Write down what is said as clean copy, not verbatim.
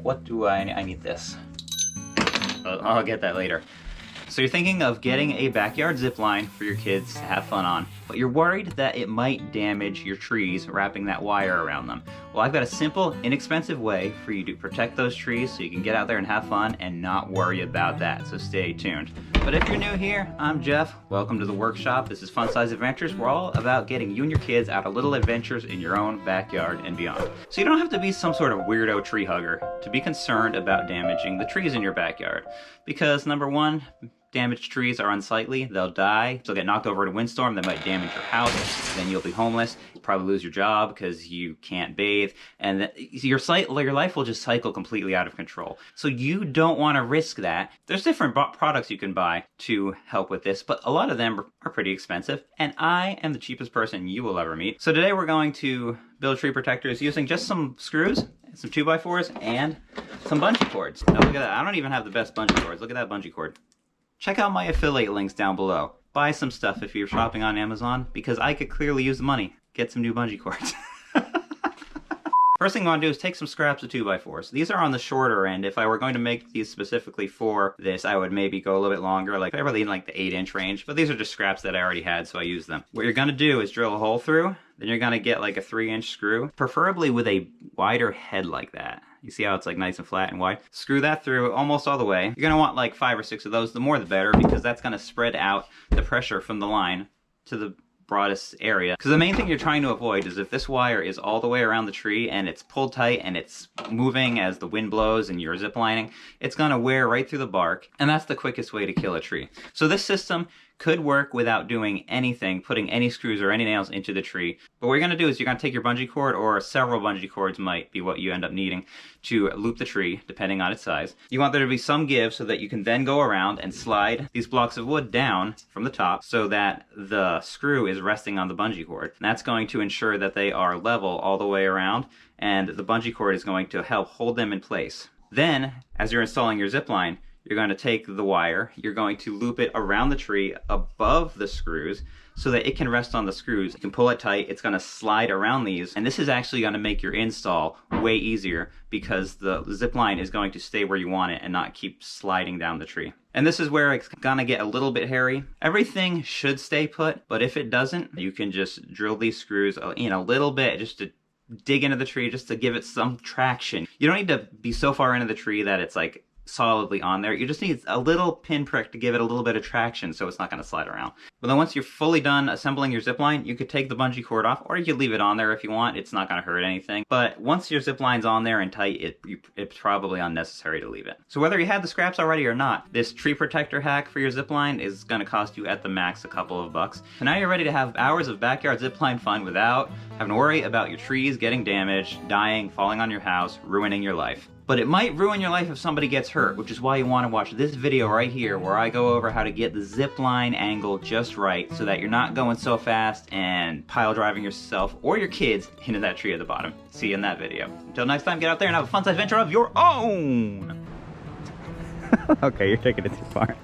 what do I need this. I'll get that later. So you're thinking of getting a backyard zip line for your kids to have fun on, but you're worried that it might damage your trees wrapping that wire around them. Well, I've got a simple, inexpensive way for you to protect those trees so you can get out there and have fun and not worry about that, so stay tuned. But if you're new here, I'm Jeff. Welcome to the workshop. This is Fun Size Adventures. We're all about getting you and your kids out on little adventures in your own backyard and beyond. So you don't have to be some sort of weirdo tree hugger to be concerned about damaging the trees in your backyard. Because number one, damaged trees are unsightly, they'll die, they'll get knocked over in a windstorm, that might damage your house, then you'll be homeless, you'll probably lose your job because you can't bathe, and your life will just cycle completely out of control. So you don't want to risk that. There's different products you can buy to help with this, but a lot of them are pretty expensive, and I am the cheapest person you will ever meet. So today we're going to build tree protectors using just some screws, some 2x4s, and some bungee cords. Now look at that, I don't even have the best bungee cords. Look at that bungee cord. Check out my affiliate links down below. Buy some stuff if you're shopping on Amazon, because I could clearly use the money. Get some new bungee cords. First thing I want to do is take some scraps of 2x4s. These are on the shorter end. If I were going to make these specifically for this, I would maybe go a little bit longer, like probably in like the 8-inch range. But these are just scraps that I already had, so I use them. What you're going to do is drill a hole through. Then you're going to get like a 3-inch screw, preferably with a wider head like that. You see how it's like nice and flat and wide? Screw that through almost all the way. You're going to want like 5 or 6 of those. The more the better, because that's going to spread out the pressure from the line to the broadest area. Because the main thing you're trying to avoid is if this wire is all the way around the tree and it's pulled tight and it's moving as the wind blows and you're ziplining, it's going to wear right through the bark, and that's the quickest way to kill a tree. So this system could work without doing anything, putting any screws or any nails into the tree. But what you're going to do is you're going to take your bungee cord, or several bungee cords might be what you end up needing to loop the tree, depending on its size. You want there to be some give so that you can then go around and slide these blocks of wood down from the top so that the screw is resting on the bungee cord. And that's going to ensure that they are level all the way around, and the bungee cord is going to help hold them in place. Then, as you're installing your zip line, you're going to take the wire, you're going to loop it around the tree above the screws so that it can rest on the screws. You can pull it tight, it's going to slide around these, and this is actually going to make your install way easier because the zip line is going to stay where you want it and not keep sliding down the tree. And this is where it's going to get a little bit hairy. Everything should stay put, but if it doesn't, you can just drill these screws in a little bit just to dig into the tree, just to give it some traction. You don't need to be so far into the tree that it's like solidly on there. You just need a little pinprick to give it a little bit of traction so it's not going to slide around. But then once you're fully done assembling your zip line, you could take the bungee cord off, or you could leave it on there if you want. It's not going to hurt anything. But once your zip line's on there and tight, it's probably unnecessary to leave it. So whether you had the scraps already or not, this tree protector hack for your zip line is going to cost you at the max a couple of bucks. So now you're ready to have hours of backyard zip line fun without having to worry about your trees getting damaged, dying, falling on your house, ruining your life. But it might ruin your life if somebody gets hurt, which is why you want to watch this video right here where I go over how to get the zip line angle just right so that you're not going so fast and pile driving yourself or your kids into that tree at the bottom. See you in that video. Until next time, get out there and have a fun adventure of your own! Okay, you're taking it too far.